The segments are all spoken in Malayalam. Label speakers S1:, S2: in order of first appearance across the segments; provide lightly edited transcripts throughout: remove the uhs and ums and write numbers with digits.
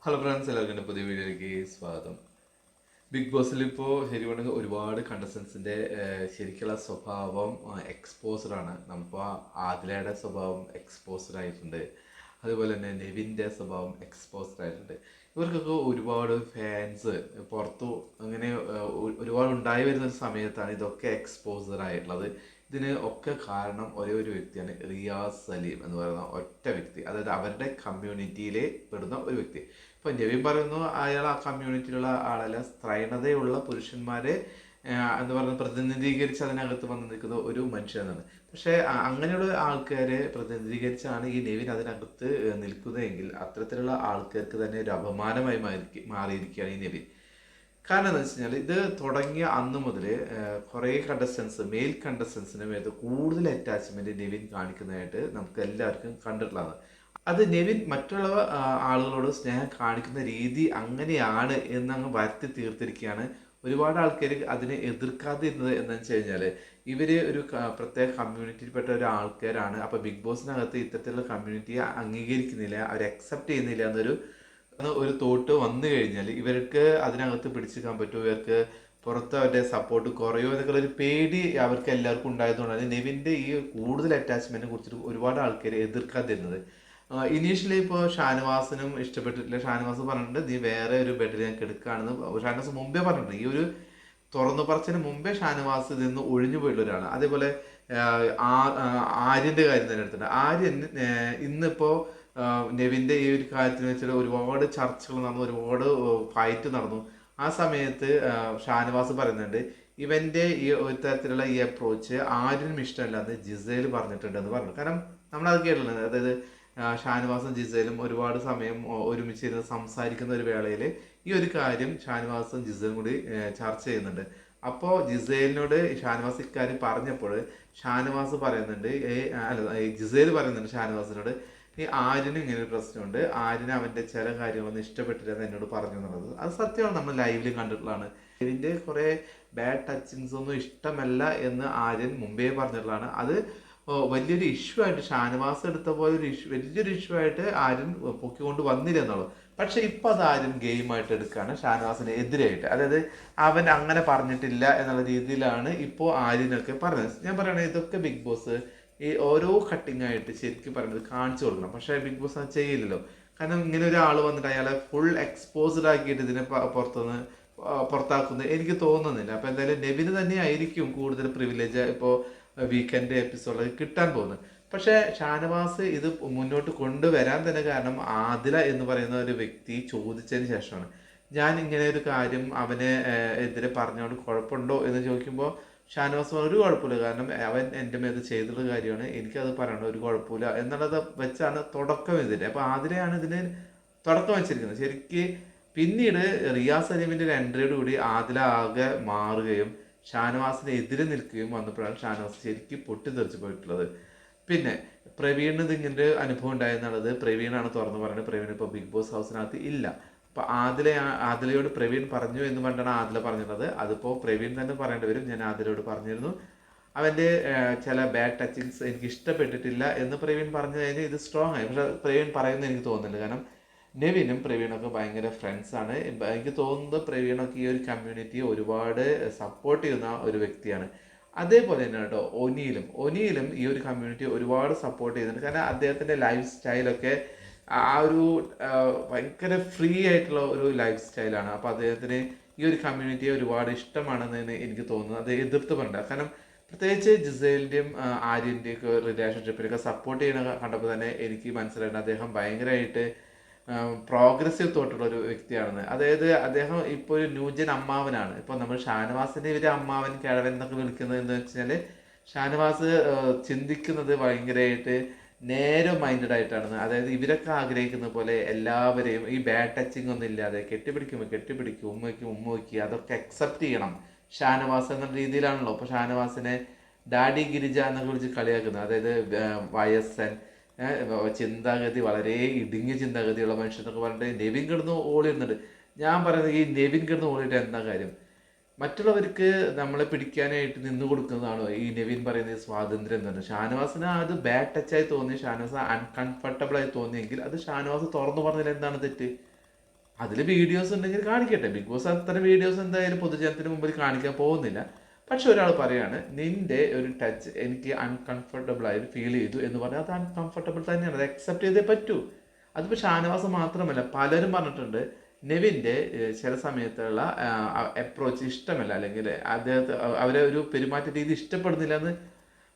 S1: ഹലോ ഫ്രണ്ട്സ്, എല്ലാവർക്കും എൻ്റെ പുതിയ വീഡിയോയിലേക്ക് സ്വാഗതം. ബിഗ് ബോസിൽ ഇപ്പോൾ ശരിക്കും ഒരുപാട് കണ്ടസ്റ്റൻസിൻ്റെ ശരിക്കുള്ള സ്വഭാവം എക്സ്പോസ്ഡ് ആണ്. നമ്മളിപ്പോൾ ആദിലയുടെ സ്വഭാവം എക്സ്പോസ്ഡ് ആയിട്ടുണ്ട്. അതുപോലെ തന്നെ നെവിൻ്റെ സ്വഭാവം എക്സ്പോസ്ഡ് ആയിട്ടുണ്ട്. ഇവർക്കൊക്കെ ഒരുപാട് ഫാൻസ് പുറത്തു അങ്ങനെ ഒരുപാട് ഉണ്ടായി വരുന്ന ഒരു സമയത്താണ് ഇതൊക്കെ എക്സ്പോസ്ഡ് ആയിട്ടുള്ളത്. ഇതിന് ഒക്കെ കാരണം ഒരേ ഒരു വ്യക്തിയാണ്, റിയാസ് സലീം എന്ന് പറയുന്ന ഒറ്റ വ്യക്തി. അതായത് അവരുടെ കമ്മ്യൂണിറ്റിയിൽ പെടുന്ന ഒരു വ്യക്തി. ഇപ്പൊ നവീൻ പറയുന്നു അയാൾ ആ കമ്മ്യൂണിറ്റിയിലുള്ള ആളല്ല, സ്ത്രൈണതയുള്ള പുരുഷന്മാരെ എന്ന് പറയുന്നത് പ്രതിനിധീകരിച്ച് അതിനകത്ത് വന്ന് നിൽക്കുന്ന ഒരു മനുഷ്യനാണ്. പക്ഷെ അങ്ങനെയുള്ള ആൾക്കാരെ പ്രതിനിധീകരിച്ചാണ് ഈ നെവിൻ അതിനകത്ത് നിൽക്കുന്നതെങ്കിൽ അത്തരത്തിലുള്ള ആൾക്കാർക്ക് തന്നെ ഒരു അപമാനമായി മാറിയിരിക്കുകയാണ് ഈ നെവിൻ. കാരണം എന്താ വെച്ച് കഴിഞ്ഞാൽ ഇത് തുടങ്ങിയ അന്ന് മുതൽ കുറേ കണ്ടസ്റ്റൻസ്, മെയിൽ കണ്ടസ്റ്റൻസിന് മേത്ത് കൂടുതൽ അറ്റാച്ച്മെന്റ് നെവിൻ കാണിക്കുന്നതായിട്ട് നമുക്ക് എല്ലാവർക്കും കണ്ടിട്ടുള്ളതാണ്. അത് നെവിൻ മറ്റുള്ള ആളുകളോട് സ്നേഹം കാണിക്കുന്ന രീതി അങ്ങനെയാണ് എന്നങ്ങ് വരുത്തി തീർത്തിരിക്കുകയാണ്. ഒരുപാട് ആൾക്കാർ അതിനെ എതിർക്കാതിരുന്നത് എന്താണെന്ന് വെച്ച് കഴിഞ്ഞാൽ ഇവര് ഒരു പ്രത്യേക കമ്മ്യൂണിറ്റിയിൽപ്പെട്ട ഒരു ആൾക്കാരാണ്. അപ്പൊ ബിഗ് ബോസിനകത്ത് ഇത്തരത്തിലുള്ള കമ്മ്യൂണിറ്റിയെ അംഗീകരിക്കുന്നില്ല, അവർ അക്സെപ്റ്റ് ചെയ്യുന്നില്ല ഒരു തോട്ട് വന്നു കഴിഞ്ഞാൽ ഇവർക്ക് അതിനകത്ത് പിടിച്ചെടുക്കാൻ പറ്റുമോ, ഇവർക്ക് പുറത്ത് അവരുടെ സപ്പോർട്ട് കുറയോ എന്നൊക്കെ ഒരു പേടി അവർക്ക് എല്ലാവർക്കും ഉണ്ടായതുകൊണ്ടാണ് നെവിൻ്റെ ഈ കൂടുതൽ അറ്റാച്ച്മെന്റിനെ കുറിച്ചിട്ട് ഒരുപാട് ആൾക്കാർ എതിർക്കാതിരുന്നത്. ഇനീഷ്യലി ഇപ്പോൾ ഷാനവാസിനും ഇഷ്ടപ്പെട്ടിട്ടില്ല. ഷാനവാസ് പറഞ്ഞിട്ടുണ്ട് നീ വേറെ ഒരു ബെഡിൽ ഞാൻ കിടക്കുകയാണെന്ന് ഷാനവാസ് മുമ്പേ പറഞ്ഞിട്ടുണ്ട്. ഈ ഒരു തുറന്നു പറച്ചിന് മുമ്പേ ഷാനവാസ് ഇതിൽ നിന്ന് ഒഴിഞ്ഞു പോയിട്ടുള്ള ഒരാളാണ്. അതേപോലെ ആര്യന്റെ കാര്യം തന്നെ എടുത്തിട്ടുണ്ട്. ആര്യൻ ഇന്നിപ്പോ നെവിന്റെ ഈ ഒരു കാര്യത്തിന് വെച്ചിട്ട് ഒരുപാട് ചർച്ചകൾ നടന്നു, ഒരുപാട് ഫൈറ്റ് നടന്നു. ആ സമയത്ത് ഷാനവാസ് പറയുന്നുണ്ട് ഇവന്റെ ഈ ഒരു തരത്തിലുള്ള ഈ അപ്രോച്ച് ആര്യനും ഇഷ്ടമല്ലാന്ന് ജിസേൽ പറഞ്ഞിട്ടുണ്ടെന്ന് പറഞ്ഞു. കാരണം നമ്മളത് കേട്ടിട്ടുണ്ട്. അതായത് ഷാനവാസും ജിസേലും ഒരുപാട് സമയം ഒരുമിച്ചിരുന്ന് സംസാരിക്കുന്ന ഒരു വേളയിൽ ഈ ഒരു കാര്യം ഷാനവാസും ജിസേലും കൂടി ചർച്ച ചെയ്യുന്നുണ്ട്. അപ്പോൾ ജിസേലിനോട് ഷാനവാസ് ഇക്കാര്യം പറഞ്ഞപ്പോൾ ഷാനവാസ് പറയുന്നുണ്ട്, അല്ല ജിസേൽ പറയുന്നുണ്ട് ഷാനവാസിനോട് ഈ ആര്യനും ഇങ്ങനെ ഒരു പ്രശ്നമുണ്ട്, ആര്യന് അവന്റെ ചില കാര്യങ്ങളൊന്നും ഇഷ്ടപ്പെട്ടില്ല എന്ന് എന്നോട് പറഞ്ഞു എന്നുള്ളത്. അത് സത്യമാണ്, നമ്മൾ ലൈവിലും കണ്ടിട്ടുള്ളതാണ്. ഇതിന്റെ കുറെ ബാഡ് ടച്ചിങ്സ് ഒന്നും ഇഷ്ടമല്ല എന്ന് ആര്യൻ മുമ്പേ പറഞ്ഞിട്ടുള്ളതാണ്. അത് വലിയൊരു ഇഷ്യൂ ആയിട്ട് ഷാനവാസ് എടുത്ത പോലെ ഒരു വലിയൊരു ഇഷ്യൂ ആയിട്ട് ആര്യൻ പൊക്കിക്കൊണ്ട് വന്നില്ല എന്നുള്ളത്. പക്ഷെ ഇപ്പൊ അത് ആര്യൻ ഗെയിമായിട്ട് എടുക്കുകയാണ് ഷാനവാസിന് എതിരായിട്ട്. അതായത് അവൻ അങ്ങനെ പറഞ്ഞിട്ടില്ല എന്നുള്ള രീതിയിലാണ് ഇപ്പോൾ ആര്യനൊക്കെ പറഞ്ഞത്. ഞാൻ പറയണത് ഇതൊക്കെ ബിഗ് ബോസ് ഈ ഓരോ കട്ടിങ് ആയിട്ട് ശരിക്കും പറയുന്നത് കാണിച്ചു കൊടുക്കണം. പക്ഷെ ബിഗ് ബോസ് അത് ചെയ്യില്ലല്ലോ. കാരണം ഇങ്ങനെ ഒരാൾ വന്നിട്ട് അയാളെ ഫുൾ എക്സ്പോസ്ഡ് ആക്കിയിട്ട് ഇതിനെ പുറത്തുനിന്ന് പുറത്താക്കുന്നത് എനിക്ക് തോന്നുന്നില്ല. അപ്പൊ എന്തായാലും നെവിന് തന്നെ ആയിരിക്കും കൂടുതൽ പ്രിവിലേജ് ഇപ്പോൾ വീക്കെൻഡ് എപ്പിസോഡിൽ കിട്ടാൻ പോകുന്നത്. പക്ഷെ ഷാനവാസ് ഇത് മുന്നോട്ട് കൊണ്ടുവരാൻ തന്നെ കാരണം ആദില എന്ന് പറയുന്ന ഒരു വ്യക്തി ചോദിച്ചതിന് ശേഷമാണ്. ഞാൻ ഇങ്ങനെ ഒരു കാര്യം അവനെ എതിരെ പറഞ്ഞുകൊണ്ട് കുഴപ്പമുണ്ടോ എന്ന് ചോദിക്കുമ്പോൾ ഷാനവാസ് ഒരു കുഴപ്പമില്ല, കാരണം അവൻ എൻ്റെ മേത് ചെയ്തിട്ടുള്ള കാര്യമാണ്, എനിക്കത് പറയണ്ട, ഒരു കുഴപ്പമില്ല എന്നുള്ളത് വെച്ചാണ് തുടക്കം ഇതിൻ്റെ. അപ്പോൾ ആദിലയാണ് ഇതിന് തുടക്കം വെച്ചിരിക്കുന്നത് ശരിക്ക്. പിന്നീട് റിയാസ് സലീമിൻ്റെ ഒരു എൻട്രിയോട് കൂടി ആദില ആകെ മാറുകയും ഷാനവാസിന് എതിരെ നിൽക്കുകയും വന്നപ്പോഴാണ് ഷാനവാസ് ശരിക്കും പൊട്ടിത്തെറിച്ച് പോയിട്ടുള്ളത്. പിന്നെ പ്രവീണിന് ഇതിങ്ങനെ അനുഭവം ഉണ്ടായെന്നുള്ളത് പ്രവീണാണ് തുറന്നു പറയുന്നത്. പ്രവീൺ ഇപ്പോൾ ബിഗ് ബോസ് ഹൗസിനകത്ത് ഇല്ല. അപ്പൊ ആദിലയോട് പ്രവീൺ പറഞ്ഞു എന്ന് പറഞ്ഞാണ് ആദില പറഞ്ഞിട്ടുള്ളത്. അതിപ്പോ പ്രവീൺ തന്നെ പറയേണ്ടി വരും. ഞാൻ ആദിലയോട് പറഞ്ഞിരുന്നു അവന്റെ ചില ബാഡ് ടച്ചിങ്സ് എനിക്ക് ഇഷ്ടപ്പെട്ടിട്ടില്ല എന്ന് പ്രവീൺ പറഞ്ഞു കഴിഞ്ഞാൽ ഇത് സ്ട്രോങ് ആയി. പക്ഷെ പ്രവീൺ പറയുന്നത് എനിക്ക് തോന്നുന്നില്ല. കാരണം നെവിനും പ്രവീണൊക്കെ ഭയങ്കര ഫ്രണ്ട്സ് ആണ്. എനിക്ക് തോന്നുന്നത് പ്രവീണൊക്കെ ഈ ഒരു കമ്മ്യൂണിറ്റിയെ ഒരുപാട് സപ്പോർട്ട് ചെയ്യുന്ന ഒരു വ്യക്തിയാണ്. അതേപോലെ തന്നെ കേട്ടോ ഒനിയിലും ഈ ഒരു കമ്മ്യൂണിറ്റി ഒരുപാട് സപ്പോർട്ട് ചെയ്യുന്നുണ്ട്. കാരണം അദ്ദേഹത്തിന്റെ ലൈഫ് സ്റ്റൈലൊക്കെ ആ ഒരു ഭയങ്കര ഫ്രീ ആയിട്ടുള്ള ഒരു ലൈഫ് സ്റ്റൈലാണ്. അപ്പൊ അദ്ദേഹത്തിന് ഈ ഒരു കമ്മ്യൂണിറ്റിയെ ഒരുപാട് ഇഷ്ടമാണെന്ന് എനിക്ക് തോന്നുന്നു. അത് എതിർത്ത് പറയണ്ട. കാരണം പ്രത്യേകിച്ച് ജിസേലിന്റെയും ആര്യന്റെയും ഒക്കെ റിലേഷൻഷിപ്പിനൊക്കെ സപ്പോർട്ട് ചെയ്യണ കണ്ടപ്പോൾ തന്നെ എനിക്ക് മനസ്സിലായിട്ടുണ്ട് അദ്ദേഹം ഭയങ്കരമായിട്ട് പ്രോഗ്രസീവ് തോട്ടുള്ള ഒരു വ്യക്തിയാണെന്ന്. അതായത് അദ്ദേഹം ഇപ്പോൾ ഒരു ന്യൂജൻ അമ്മാവനാണ്. ഇപ്പോൾ നമ്മൾ ഷാനവാസിന്റെ ഇവര് അമ്മാവൻ കിഴവൻ എന്നൊക്കെ വിളിക്കുന്നത് എന്താ വെച്ചാല് ഷാനവാസ് ചിന്തിക്കുന്നത് ഭയങ്കരമായിട്ട് നേരോ മൈൻഡഡ് ആയിട്ടാണ്. അതായത് ഇവരൊക്കെ ആഗ്രഹിക്കുന്ന പോലെ എല്ലാവരെയും ഈ ബാഡ് ടച്ചിങ് ഒന്നും ഇല്ലാതെ കെട്ടിപ്പിടിക്കും, ഉമ്മ വയ്ക്കുക, അതൊക്കെ അക്സെപ്റ്റ് ചെയ്യണം ഷാനവാസ് എന്ന രീതിയിലാണല്ലോ. അപ്പൊ ഷാനവാസിനെ ഡാഡി ഗിരിജ എന്നൊക്കെ വിളിച്ച് കളിയാക്കുന്നത്. അതായത് വയസ്സൻ, ചിന്താഗതി വളരെ ഇടുങ്ങിയ ചിന്താഗതിയുള്ള മനുഷ്യൻ എന്നൊക്കെ പറഞ്ഞിട്ട് നെവിൻ കിടന്ന് ഓളിയിരുന്നുണ്ട്. ഞാൻ പറയുന്നത് ഈ നെവിൻ കിടന്ന് ഓളിയിട്ട് എന്താ കാര്യം? മറ്റുള്ളവർക്ക് നമ്മളെ പിടിക്കാനായിട്ട് നിന്ന് കൊടുക്കുന്നതാണോ ഈ നെവിൻ പറയുന്ന സ്വാതന്ത്ര്യം എന്ന് പറഞ്ഞത്? ഷാനവാസിന് അത് ബാഡ് ടച്ചായി തോന്നി, ഷാനവാസ് അൺകംഫർട്ടബിൾ ആയി തോന്നിയെങ്കിൽ അത് ഷാനവാസ് തുറന്നു പറഞ്ഞതിൽ എന്താണ് തെറ്റ്? അതിൽ വീഡിയോസ് ഉണ്ടെങ്കിൽ കാണിക്കട്ടെ. ബിഗ് ബോസ് അത്തരം വീഡിയോസ് എന്തായാലും പൊതുജനത്തിന് മുമ്പിൽ കാണിക്കാൻ പോകുന്നില്ല. പക്ഷെ ഒരാൾ പറയാണ് നിന്റെ ഒരു ടച്ച് എനിക്ക് അൺകംഫർട്ടബിൾ ആയി ഫീൽ ചെയ്തു എന്ന് പറഞ്ഞാൽ അത് അൺകംഫർട്ടബിൾ തന്നെയാണ്, അത് അക്സെപ്റ്റ് ചെയ്തേ പറ്റൂ. അതിപ്പോൾ ഷാനവാസ് മാത്രമല്ല, പലരും പറഞ്ഞിട്ടുണ്ട് നെവിൻ്റെ ചില സമയത്തുള്ള അപ്രോച്ച് ഇഷ്ടമല്ല, അല്ലെങ്കിൽ അദ്ദേഹത്തെ അവരെ ഒരു പെരുമാറ്റ രീതി ഇഷ്ടപ്പെടുന്നില്ല എന്ന്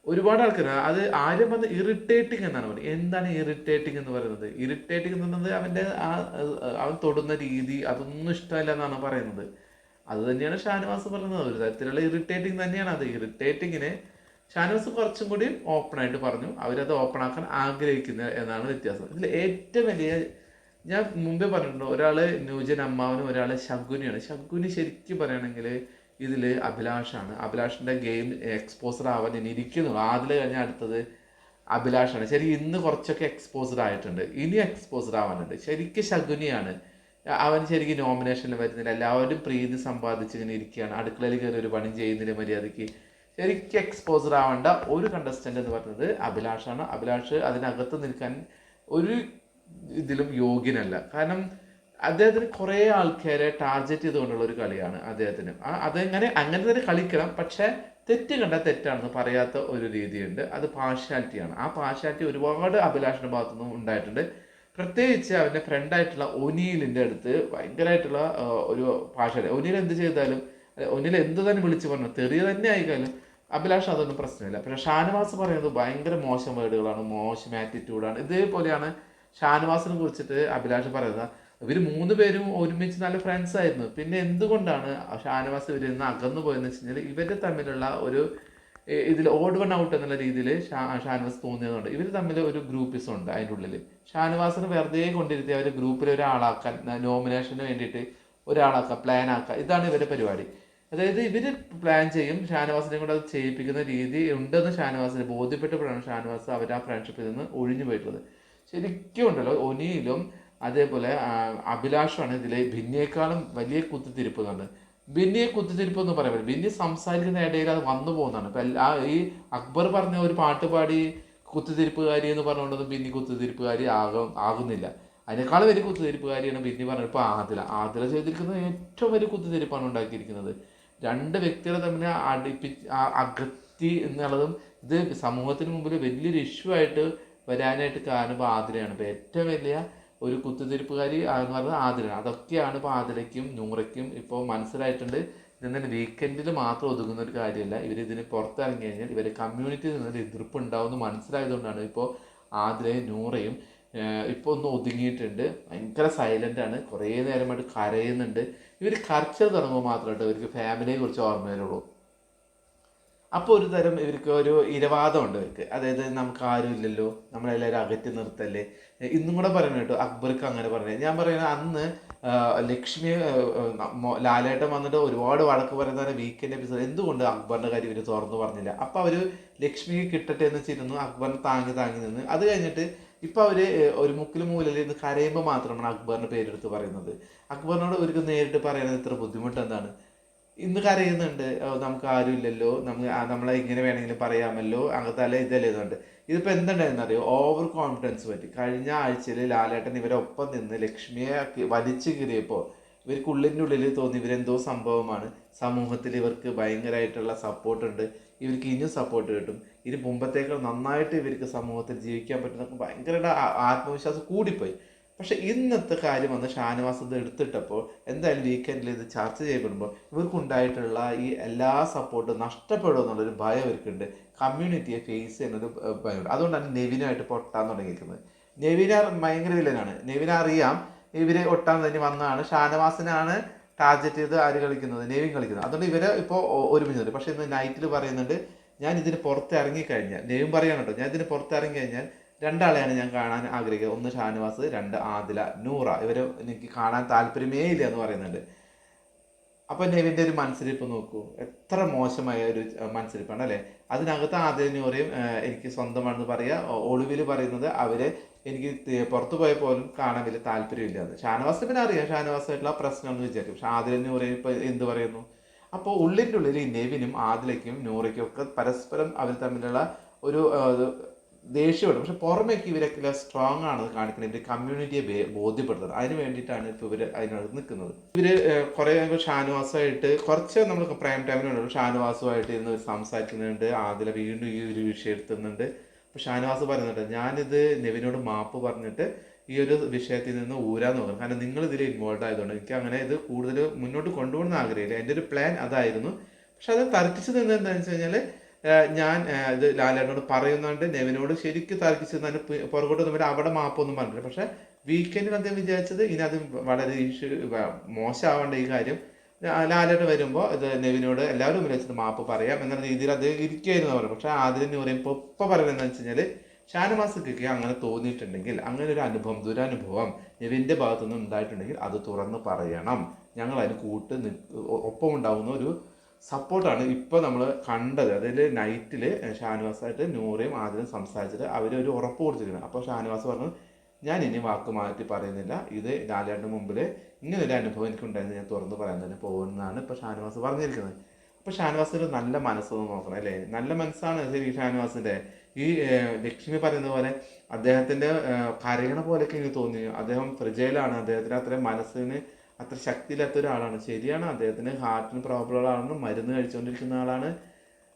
S1: ഒരുപാട് ആൾക്കാർ. അത് ആരും വന്ന് ഇറിറ്റേറ്റിംഗ് എന്നാണ് പറയുന്നത്. എന്താണ് ഇറിറ്റേറ്റിംഗ് എന്ന് പറയുന്നത്? ഇറിറ്റേറ്റിംഗ് എന്ന് പറയുന്നത് അവൻ്റെ അവൻ തൊടുന്ന രീതി അതൊന്നും ഇഷ്ടമല്ല എന്നാണ് പറയുന്നത്. അത് തന്നെയാണ് ഷാനവാസ് പറയുന്നത്. ഒരു തരത്തിലുള്ള ഇറിറ്റേറ്റിംഗ് തന്നെയാണ് അത്. ഇറിറ്റേറ്റിങ്ങിന് ഷാനവാസ് കുറച്ചും കൂടി ഓപ്പൺ ആയിട്ട് പറഞ്ഞു, അവരത് ഓപ്പൺ ആക്കാൻ ആഗ്രഹിക്കുന്നത് എന്നാണ് വ്യത്യാസം. ഇതിൽ ഏറ്റവും വലിയ, ഞാൻ മുമ്പേ പറഞ്ഞിട്ടുണ്ട്, ഒരാൾ ന്യൂജൻ അമ്മാവനും ഒരാൾ ശകുനിയാണ്. ശകുനി ശരിക്കും പറയുകയാണെങ്കിൽ ഇതിൽ അഭിലാഷാണ്. അഭിലാഷിൻ്റെ ഗെയിം എക്സ്പോസർ ആവാൻ ഇനി ഇരിക്കുന്നുള്ളൂ. ആദിൽ കഴിഞ്ഞാൽ അടുത്തത് അഭിലാഷാണ്. ശരി, ഇന്ന് കുറച്ചൊക്കെ എക്സ്പോസ്ഡ് ആയിട്ടുണ്ട്, ഇനി എക്സ്പോസ്ഡ് ആവാനുണ്ട്. ശരിക്കും ശകുനിയാണ്. അവൻ ശരിക്കും നോമിനേഷനിൽ വരുന്നില്ല, എല്ലാവരും പ്രീതി സമ്പാദിച്ച് ഇങ്ങനെ ഇരിക്കുകയാണ്, അടുക്കളയിൽ കയറി ഒരു പണി ചെയ്യുന്നില്ല മര്യാദയ്ക്ക്. ശരിക്കും എക്സ്പോസ്ഡ് ആവേണ്ട ഒരു കണ്ടസ്റ്റൻ്റ് എന്ന് പറയുന്നത് അഭിലാഷാണ്. അഭിലാഷ് അതിനകത്ത് നിൽക്കാൻ ഒരു ഇതിലും യോഗ്യനല്ല. കാരണം അദ്ദേഹത്തിന് കുറേ ആൾക്കാരെ ടാർഗറ്റ് ചെയ്തുകൊണ്ടുള്ള ഒരു കളിയാണ് അദ്ദേഹത്തിന്. അതെങ്ങനെ അങ്ങനെ തന്നെ കളിക്കണം, പക്ഷേ തെറ്റ് കണ്ടാൽ തെറ്റാണെന്ന് പറയാത്ത ഒരു രീതിയുണ്ട്. അത് പാർഷ്യാലിറ്റിയാണ്. ആ പാർഷ്യാലിറ്റി ഒരുപാട് അഭിലാഷിൻ്റെ ഭാഗത്തുനിന്നും ഉണ്ടായിട്ടുണ്ട്. പ്രത്യേകിച്ച് അവൻ്റെ ഫ്രണ്ടായിട്ടുള്ള ഒനീലിൻ്റെ അടുത്ത് ഭയങ്കരമായിട്ടുള്ള ഒരു പാർഷ്യാലിറ്റി. ഒനീൽ എന്ത് ചെയ്താലും, ഒനീൽ എന്ത് തന്നെ വിളിച്ച് പറഞ്ഞു, തെറിയ തന്നെ ആയിക്കാലും അഭിലാഷ് അതൊന്നും പ്രശ്നമില്ല. പക്ഷേ ഷാനവാസ് പറയുന്നത് ഭയങ്കര മോശം വേർഡുകളാണ്, മോശം ആറ്റിറ്റ്യൂഡാണ്. ഇതേപോലെയാണ് ഷാനവാസിനെ കുറിച്ചിട്ട് അഭിലാഷ് പറയുന്നത്. ഇവർ 3 പേരും ഒരുമിച്ച് നല്ല ഫ്രണ്ട്സ് ആയിരുന്നു. പിന്നെ എന്തുകൊണ്ടാണ് ഷാനവാസ് ഇവരിൽ നിന്ന് അകന്നു പോയെന്ന് വെച്ച് കഴിഞ്ഞാൽ ഇവർ തമ്മിലുള്ള ഒരു ഇതിൽ ഓഡ് വൺ ഔട്ട് എന്നുള്ള രീതിയിൽ ഷാനവാസ് തോന്നിയതുകൊണ്ട് ഇവർ തമ്മിൽ ഒരു ഗ്രൂപ്പിസം ഉണ്ട് അതിൻ്റെ ഉള്ളിൽ. ഷാനവാസിനെ വെറുതെ കൊണ്ടിരുത്തി അവർ ഗ്രൂപ്പിൽ ഒരാളാക്കാൻ, നോമിനേഷന് വേണ്ടിയിട്ട് ഒരാളാക്കുക, പ്ലാൻ ആക്കുക, ഇതാണ് ഇവരുടെ പരിപാടി. അതായത് ഇവർ പ്ലാൻ ചെയ്യും, ഷാനവാസിനെ കൊണ്ട് അത് ചെയ്യിപ്പിക്കുന്ന രീതി ഉണ്ടെന്ന് ഷാനവാസിന് ബോധ്യപ്പെട്ടപ്പോഴാണ് ഷാനവാസ് അവർ ആ ഫ്രണ്ട്ഷിപ്പിൽ നിന്ന് ഒഴിഞ്ഞു പോയിട്ടുള്ളത്. ശരിക്കും ഉണ്ടല്ലോ, ഒനിയിലും അതേപോലെ അഭിലാഷാണ് ഇതിൽ ഭിന്നിയേക്കാളും വലിയ കുത്തിത്തിരിപ്പ് എന്നുണ്ട്. ബിന്നിയെ കുത്തിത്തിരിപ്പ് എന്ന് പറയുന്നത് ബിന്നി സംസാരിക്കുന്ന ഇടയിൽ അത് വന്നു പോകുന്നതാണ്. ഇപ്പം ഈ അക്ബർ പറഞ്ഞ ഒരു പാട്ട് പാടി കുത്തിത്തിരിപ്പുകാരി എന്ന് പറഞ്ഞുകൊണ്ടൊന്നും ബിന്നി കുത്തിത്തിരിപ്പുകാരി ആകുന്നില്ല. അതിനേക്കാളും വലിയ കുത്തിത്തിരിപ്പുകാരിയാണ് ബിന്നി പറഞ്ഞത്. ഇപ്പോൾ ആദില ചെയ്തിരിക്കുന്നത് ഏറ്റവും വലിയ കുത്തിത്തിരിപ്പാണ് ഉണ്ടാക്കിയിരിക്കുന്നത്. 2 വ്യക്തികളെ തമ്മിൽ അകത്തി എന്നുള്ളതും ഇത് സമൂഹത്തിന് മുമ്പിൽ വലിയൊരു ഇഷ്യൂ ആയിട്ട് വരാനായിട്ട് കാരണം ഇപ്പോൾ ആദിലയാണ്. ഇപ്പോൾ ഏറ്റവും വലിയ ഒരു കുത്തിത്തിരിപ്പുകാരി എന്ന് പറഞ്ഞാൽ ആദിലാണ്. അതൊക്കെയാണ് ഇപ്പോൾ ആദിലയ്ക്കും നൂറയ്ക്കും ഇപ്പോൾ മനസ്സിലായിട്ടുണ്ട്. ഇതെന്നെ വീക്കെൻഡിൽ മാത്രം ഒതുങ്ങുന്ന ഒരു കാര്യമല്ല, ഇവരിതിന് പുറത്തിറങ്ങി കഴിഞ്ഞാൽ ഇവരെ കമ്മ്യൂണിറ്റിയിൽ നിന്നൊരു എതിർപ്പ് ഉണ്ടാവുമെന്ന് മനസ്സിലായതുകൊണ്ടാണ് ഇപ്പോൾ ആദിലയും നൂറയും ഇപ്പോൾ ഒന്ന് ഒതുങ്ങിയിട്ടുണ്ട്. ഭയങ്കര സൈലൻ്റാണ്, കുറേ നേരമായിട്ട് കരയുന്നുണ്ട്. ഇവർ കരച്ചത് തുടങ്ങുമ്പോൾ മാത്രമായിട്ട് ഇവർക്ക് ഫാമിലിയെ കുറിച്ച് ഓർമ്മ വരുള്ളൂ. അപ്പോൾ ഒരു തരം ഇവർക്ക് ഒരു ഇരവാദമുണ്ട് ഇവർക്ക്. അതായത് നമുക്ക് ആരും ഇല്ലല്ലോ, നമ്മളെല്ലാവരും അകറ്റി നിർത്തല്ലേ. ഇന്നും കൂടെ പറയുന്നത് കേട്ടോ, അക്ബർക്ക് അങ്ങനെ പറഞ്ഞത്. ഞാൻ പറയുന്നത് അന്ന് ലക്ഷ്മി ലാലേട്ടൻ വന്നിട്ട് ഒരുപാട് വഴക്ക് പറയുന്ന വീക്കെൻഡ് എപ്പിസോഡ് എന്തുകൊണ്ട് അക്ബറിൻ്റെ കാര്യം ഇവർ തുറന്നു പറഞ്ഞില്ല. അപ്പോൾ അവർ ലക്ഷ്മിക്ക് കിട്ടട്ടെ എന്ന് വെച്ചിരുന്നു, അക്ബറിന് താങ്ങി നിന്ന്. അത് കഴിഞ്ഞിട്ട് ഇപ്പോൾ അവർ ഒരു മൂലയിൽ നിന്ന് കരയുമ്പോൾ മാത്രമാണ് അക്ബറിൻ്റെ പേരെടുത്ത് പറയുന്നത്. അക്ബറിനോട് അവർക്ക് നേരിട്ട് പറയുന്നത് ഇത്ര ബുദ്ധിമുട്ട് എന്താണ്? ഇന്ന് കരയുന്നുണ്ട്, നമുക്ക് ആരും ഇല്ലല്ലോ, നമ്മളെ ഇങ്ങനെ വേണമെങ്കിലും പറയാമല്ലോ, അങ്ങനത്തെ അല്ല ഇതല്ലേ ഇതുണ്ട്. ഇതിപ്പോൾ എന്തുണ്ടായെന്നറിയോ, ഓവർ കോൺഫിഡൻസ് പറ്റി. കഴിഞ്ഞ ആഴ്ചയിൽ ലാലേട്ടൻ ഇവരെ ഒപ്പം നിന്ന് ലക്ഷ്മിയെ വലിച്ചു കീറിയപ്പോൾ ഇവർക്ക് ഉള്ളിൽ തോന്നി ഇവരെന്തോ സംഭവമാണ്, സമൂഹത്തിൽ ഇവർക്ക് ഭയങ്കരമായിട്ടുള്ള സപ്പോർട്ടുണ്ട്, ഇവർക്ക് ഇനിയും സപ്പോർട്ട് കിട്ടും, ഇനി മുമ്പത്തേക്കാൾ നന്നായിട്ട് ഇവർക്ക് സമൂഹത്തിൽ ജീവിക്കാൻ പറ്റുന്ന ഭയങ്കര ആത്മവിശ്വാസം കൂടിപ്പോയി. പക്ഷെ ഇന്നത്തെ കാര്യം വന്ന് ഷാനവാസ് ഇത് എടുത്തിട്ടപ്പോൾ എന്തായാലും വീക്കെൻഡിൽ ഇത് ചർച്ച ചെയ്യപ്പെടുമ്പോൾ ഇവർക്കുണ്ടായിട്ടുള്ള ഈ എല്ലാ സപ്പോർട്ടും നഷ്ടപ്പെടും എന്നുള്ളൊരു ഭയം ഇവർക്കുണ്ട്. കമ്മ്യൂണിറ്റിയെ ഫേസ് ചെയ്യുന്നൊരു ഭയമുണ്ട്. അതുകൊണ്ടാണ് നെവിനായിട്ട് പൊട്ടാൻ തുടങ്ങിയിരിക്കുന്നത്. നെവിന ഭയങ്കര വില്ലനാണ്. നെവിന അറിയാം ഇവർ ഒട്ടാൻ തന്നെ വന്നതാണ്. ഷാനവാസിനാണ് ടാർഗറ്റ് ചെയ്ത് ആര് കളിക്കുന്നത്, നെവിൻ കളിക്കുന്നത്. അതുകൊണ്ട് ഇവരെ ഇപ്പോൾ ഒരുമിച്ചുണ്ട്. പക്ഷേ ഇന്ന് നൈറ്റിൽ പറയുന്നുണ്ട്, ഞാൻ ഇതിന് പുറത്തിറങ്ങിക്കഴിഞ്ഞാൽ, നെവിൻ പറയാണ് കേട്ടോ, ഞാൻ ഇതിന് പുറത്തിറങ്ങി കഴിഞ്ഞാൽ 2 ആളെയാണ് ഞാൻ കാണാൻ ആഗ്രഹിക്കുന്നത്. 1 ഷാനവാസ്, 2 ആദില, നൂറ. ഇവർ എനിക്ക് കാണാൻ താല്പര്യമേ ഇല്ല എന്ന് പറയുന്നുണ്ട്. അപ്പം നെവിൻ്റെ ഒരു മനസ്സിലിപ്പ് നോക്കൂ, എത്ര മോശമായ ഒരു മനസ്സിലിപ്പാണ് അല്ലേ. അതിനകത്ത് ആദില നൂറയും എനിക്ക് സ്വന്തമാണെന്ന് പറയുക. ഒളിവിൽ പറയുന്നത് അവരെ എനിക്ക് പുറത്തു പോയ പോലും കാണാൻ വലിയ താല്പര്യമില്ല എന്ന്. ഷാനവാസ് പിന്നെ അറിയാം ഷാനവാസായിട്ടുള്ള പ്രശ്നമെന്ന് വിചാരിക്കും. പക്ഷെ ആദില നൂറയും ഇപ്പോൾ എന്ത് പറയുന്നു? അപ്പോൾ ഉള്ളിൻ്റെ ഉള്ളിൽ ഈ നെവിനും ആദിലയ്ക്കും നൂറയ്ക്കും ഒക്കെ പരസ്പരം അവർ തമ്മിലുള്ള ഒരു ദേഷ്യപ്പെടും. പക്ഷെ പുറമേക്ക് ഇവരൊക്കെ സ്ട്രോങ് ആണ് കാണിക്കുന്നത്, ഇവർ കമ്മ്യൂണിറ്റിയെ ബോധ്യപ്പെടുത്തുന്നത്. അതിന് വേണ്ടിയിട്ടാണ് ഇപ്പോൾ ഇവർ അതിനകത്ത് നിൽക്കുന്നത്. ഇവർ കുറേ ഷാനവാസുമായിട്ട് കുറച്ച് നമ്മൾ പ്രൈം ടൈമിലുണ്ട് ഷാനവാസുമായിട്ട് ഇരുന്ന് സംസാരിക്കുന്നുണ്ട്. ആദില വീണ്ടും ഈ ഒരു വിഷയം എടുത്തുന്നുണ്ട്. അപ്പോൾ ഷാനവാസ് പറയുന്നുണ്ട്, ഞാനിത് നെവിനോട് മാപ്പ് പറഞ്ഞിട്ട് ഈ ഒരു വിഷയത്തിൽ നിന്ന് ഊരാൻ നോക്കണം. കാരണം നിങ്ങൾ ഇതിൽ ഇൻവോൾവ് ആയതുകൊണ്ട് എനിക്ക് അങ്ങനെ ഇത് കൂടുതൽ മുന്നോട്ട് കൊണ്ടുപോകണമെന്ന് ആഗ്രഹമില്ല. എൻ്റെ ഒരു പ്ലാൻ അതായിരുന്നു. പക്ഷെ അത് തർക്കിച്ച് നിന്ന് എന്താണെന്ന് വെച്ച് കഴിഞ്ഞാൽ ഞാൻ ഇത് ലാലേട്ടനോട് പറയുന്നുണ്ട്, നെവിനോട് ശരിക്കും തർക്കിച്ച് തന്നെ പുറകോട്ട് വന്നിട്ട് അവിടെ മാപ്പൊന്നും പറഞ്ഞില്ല. പക്ഷെ വീക്കെൻഡിൽ അദ്ദേഹം വിചാരിച്ചത് ഇനി അത് വളരെ മോശമാവേണ്ട ഈ കാര്യം ലാലേട്ടൻ വരുമ്പോൾ ഇത് നെവിനോട് എല്ലാവരും വിളിച്ചിട്ട് മാപ്പ് പറയാം എന്ന രീതിയിൽ അദ്ദേഹം ഇരിക്കുകയായിരുന്നു പറഞ്ഞു. പക്ഷെ ആദ്യം പറയുമ്പോൾ ഇപ്പോൾ പറയുന്നത് എന്താണെന്ന് വെച്ച് കഴിഞ്ഞാൽ ഷാനവാസ്ക്ക് അങ്ങനെ തോന്നിയിട്ടുണ്ടെങ്കിൽ, അങ്ങനെ ഒരു അനുഭവം ദുരനുഭവം നെവിൻ്റെ ഭാഗത്തുനിന്ന് ഉണ്ടായിട്ടുണ്ടെങ്കിൽ അത് തുറന്ന് പറയണം. ഞങ്ങൾ അതിന് ഒപ്പം ഉണ്ടാകുന്ന ഒരു സപ്പോർട്ടാണ് ഇപ്പോൾ നമ്മൾ കണ്ടത്. അതിൽ നൈറ്റിൽ ഷാനവാസായിട്ട് നൂറയും ആദ്യം സംസാരിച്ചിട്ട് അവരൊരു ഉറപ്പ് കൊടുത്തിരിക്കുന്നത്. അപ്പോൾ ഷാനവാസ് പറഞ്ഞു, ഞാൻ ഇനി വാക്ക് മാറ്റി പറയുന്നില്ല, ഇത് ലാലേട്ടൻ്റെ മുമ്പിൽ ഇങ്ങനൊരു അനുഭവം എനിക്കുണ്ടായിരുന്നു, ഞാൻ തുറന്ന് പറയാൻ തന്നെ പോകുന്നതാണ് ഇപ്പോൾ ഷാനവാസ് പറഞ്ഞിരിക്കുന്നത്. അപ്പോൾ ഷാനവാസിൻ്റെ നല്ല മനസ്സൊന്ന് നോക്കണം അല്ലേ. നല്ല മനസ്സാണ് ശരി ഷാനവാസിൻ്റെ. ഈ ലക്ഷ്മി പറയുന്ന പോലെ അദ്ദേഹത്തിൻ്റെ കരയണ പോലെയൊക്കെ എനിക്ക് തോന്നി. അദ്ദേഹം ഫ്രിജയിലാണ്, അദ്ദേഹത്തിന് അത്രയും മനസ്സിന് അത്ര ശക്തിയില്ലാത്ത ഒരാളാണ്. ശരിയാണ്, അദ്ദേഹത്തിന് ഹാർട്ടിന് പ്രോബ്ലം ഉള്ളതാണ്, മരുന്ന് കഴിച്ചുകൊണ്ടിരിക്കുന്ന ആളാണ്.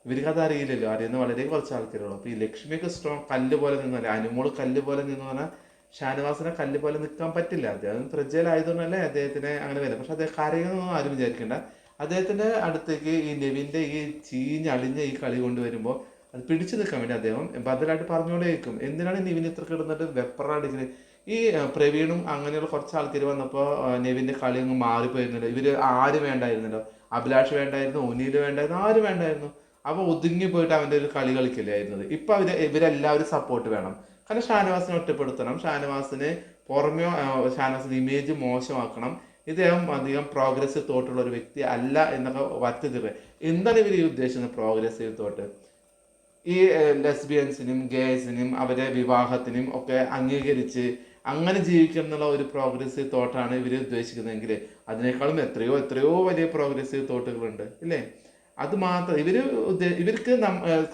S1: ഇവർക്കത് അറിയില്ലല്ലോ, അറിയുന്ന വളരെ കുറച്ച് ആൾക്കാരുള്ളൂ. അപ്പോൾ ഈ ലക്ഷ്മിയൊക്കെ സ്ട്രോങ് കല്ല് പോലെ നിന്നല്ലേ, അനുമോള് കല്ല് പോലെ നിന്ന് പറഞ്ഞാൽ ഷാനവാസിനെ കല്ല് പോലെ നിൽക്കാൻ പറ്റില്ല. അദ്ദേഹം ഫ്രിജയിലായതുകൊണ്ടല്ലേ അദ്ദേഹത്തിന് അങ്ങനെ വരുന്നത്. പക്ഷെ അദ്ദേഹം കരയുന്നൊന്നും ആരും വിചാരിക്കേണ്ട. അദ്ദേഹത്തിൻ്റെ അടുത്തേക്ക് ഈ നെവിൻ്റെ ഈ ചീഞ്ഞളിഞ്ഞ ഈ കളി കൊണ്ടുവരുമ്പോൾ അത് പിടിച്ചു നിൽക്കാൻ വേണ്ടി അദ്ദേഹം ബദലായിട്ട് പറഞ്ഞുകൊണ്ടേയിരിക്കും. എന്തിനാണ് നെവിൻ ഇത്ര കിടന്നിട്ട് വെപ്പറടിക്കുന്നത്? ഈ പ്രവീണും അങ്ങനെയുള്ള കുറച്ച് ആൾക്കാർ വന്നപ്പോൾ നെവിൻ്റെ കളി അങ്ങ് മാറിപ്പോയിരുന്നില്ല. ഇവർ ആരും വേണ്ടായിരുന്നല്ലോ, അഭിലാഷ് വേണ്ടായിരുന്നു, ഒനീൽ വേണ്ടായിരുന്നു, ആരും വേണ്ടായിരുന്നു. അപ്പോൾ ഒതുങ്ങി പോയിട്ട് അവൻ്റെ ഒരു കളി കളിക്കില്ലായിരുന്നത്. ഇപ്പം ഇവരെല്ലാവരും സപ്പോർട്ട് വേണം. കാരണം ഷാനവാസിനെ ഒറ്റപ്പെടുത്തണം, ഷാനവാസിന് പുറമെ ഷാനവാസിൻ്റെ ഇമേജ് മോശമാക്കണം, ഇദ്ദേഹം അധികം പ്രോഗ്രസീവ് തോട്ടുള്ള ഒരു വ്യക്തി അല്ല എന്നൊക്കെ വറ്റുതീർക്കുക. എന്താണ് ഇവർ ഈ ഉദ്ദേശിക്കുന്നത് പ്രോഗ്രസീവ് തോട്ട്? ഈ ലെസ്ബിയൻസിനും ഗേസിനും അവരെ വിവാഹത്തിനും ഒക്കെ അംഗീകരിച്ച് അങ്ങനെ ജീവിക്കണം എന്നുള്ള ഒരു പ്രോഗ്രസീവ് തോട്ടാണ് ഇവർ ഉദ്ദേശിക്കുന്നതെങ്കിൽ അതിനേക്കാളും എത്രയോ എത്രയോ വലിയ പ്രോഗ്രസീവ് തോട്ടുകളുണ്ട് ഇല്ലേ. അത് മാത്രം ഇവർക്ക്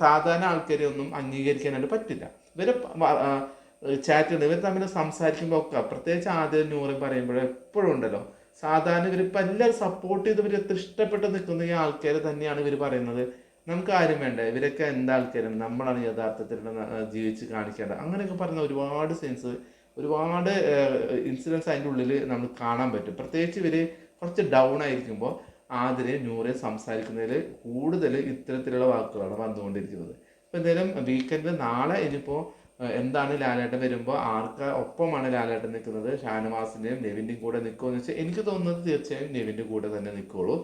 S1: സാധാരണ ആൾക്കാരെ ഒന്നും അംഗീകരിക്കാനായിട്ട് പറ്റില്ല. ഇവരെ ചാറ്റ് ഇവർ തമ്മിൽ സംസാരിക്കുമ്പോൾ ഒക്കെ പ്രത്യേകിച്ച് ആദ്യം നൂറും പറയുമ്പോൾ എപ്പോഴും ഉണ്ടല്ലോ, സാധാരണ ഇവരിപ്പോൾ എല്ലാവരും സപ്പോർട്ട് ചെയ്ത് ഇവർ എത്ര ഇഷ്ടപ്പെട്ട് നിൽക്കുന്ന ഈ ആൾക്കാർ തന്നെയാണ് ഇവർ പറയുന്നത് നമുക്ക് ആരും വേണ്ട, ഇവരൊക്കെ എന്താ ആൾക്കാരാണ്, നമ്മളാണ് യഥാർത്ഥത്തിൽ ജീവിച്ച് കാണിക്കേണ്ടത്, അങ്ങനെയൊക്കെ പറഞ്ഞ ഒരുപാട് സെൻസ് ഒരുപാട് ഇൻസിഡൻസ് അതിൻ്റെ ഉള്ളിൽ നമ്മൾ കാണാൻ പറ്റും. പ്രത്യേകിച്ച് ഇവർ കുറച്ച് ഡൗൺ ആയിരിക്കുമ്പോൾ ആതിരെ നൂറെ സംസാരിക്കുന്നതിൽ കൂടുതൽ ഇത്തരത്തിലുള്ള വാക്കുകളാണ് വന്നുകൊണ്ടിരിക്കുന്നത്. അപ്പോൾ എന്തായാലും വീക്കെൻഡിൽ നാളെ ഇനിയിപ്പോൾ എന്താണ് ലാലേട്ടൻ വരുമ്പോൾ ഒപ്പമാണ് ലാലേട്ടൻ നിൽക്കുന്നത്, ഷാനവാസിൻ്റെയും നെവിൻ്റെയും കൂടെ നിൽക്കുമെന്ന് വെച്ചാൽ എനിക്ക് തോന്നുന്നത് തീർച്ചയായും നെവിൻ്റെ കൂടെ തന്നെ നിൽക്കുള്ളൂ.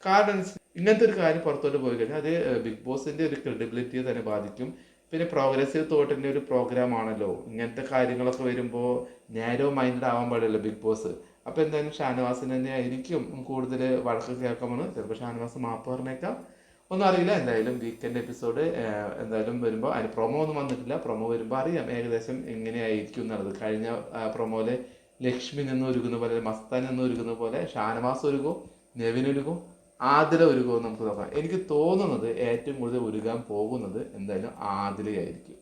S1: കാരണം ഇങ്ങനത്തെ ഒരു കാര്യം പുറത്തോട്ട് പോയി കഴിഞ്ഞാൽ അത് ബിഗ് ബോസിൻ്റെ ഒരു ക്രെഡിബിലിറ്റിയെ തന്നെ ബാധിക്കും. പിന്നെ പ്രോഗ്രസീവ് തോട്ടിൻ്റെ ഒരു പ്രോഗ്രാം ആണല്ലോ, ഇങ്ങനത്തെ കാര്യങ്ങളൊക്കെ വരുമ്പോൾ നാരോ മൈൻഡഡ് ആവാൻ പാടില്ലല്ലോ ബിഗ് ബോസ്. അപ്പോൾ എന്തായാലും ഷാനവാസിന് തന്നെ ആയിരിക്കും കൂടുതൽ വഴക്ക് കേൾക്കാമെന്ന്. ചിലപ്പോൾ ഷാനവാസ് മാപ്പ് പറഞ്ഞേക്കാം, ഒന്നും അറിയില്ല. എന്തായാലും വീക്കെൻഡ് എപ്പിസോഡ് എന്തായാലും വരുമ്പോൾ അതിന് പ്രൊമോ ഒന്നും വന്നിട്ടില്ല. പ്രൊമോ വരുമ്പോൾ അറിയാം ഏകദേശം എങ്ങനെയായിരിക്കും എന്നുള്ളത്. കഴിഞ്ഞ പ്രൊമോയില് ലക്ഷ്മി നിന്ന് ഒരുങ്ങുന്ന പോലെ, മസ്താൻ നിന്ന് ഒരുങ്ങുന്ന പോലെ ഷാനവാസ് ഒരുങ്ങും, നെവിൻ ഒരുങ്ങും, ആദില ഒരുങ്ങും നമുക്ക് നോക്കാം. എനിക്ക് തോന്നുന്നത് ഏറ്റവും കൂടുതൽ ഒരുങ്ങാൻ പോകുന്നത് എന്തായാലും ആദിലയായിരിക്കും.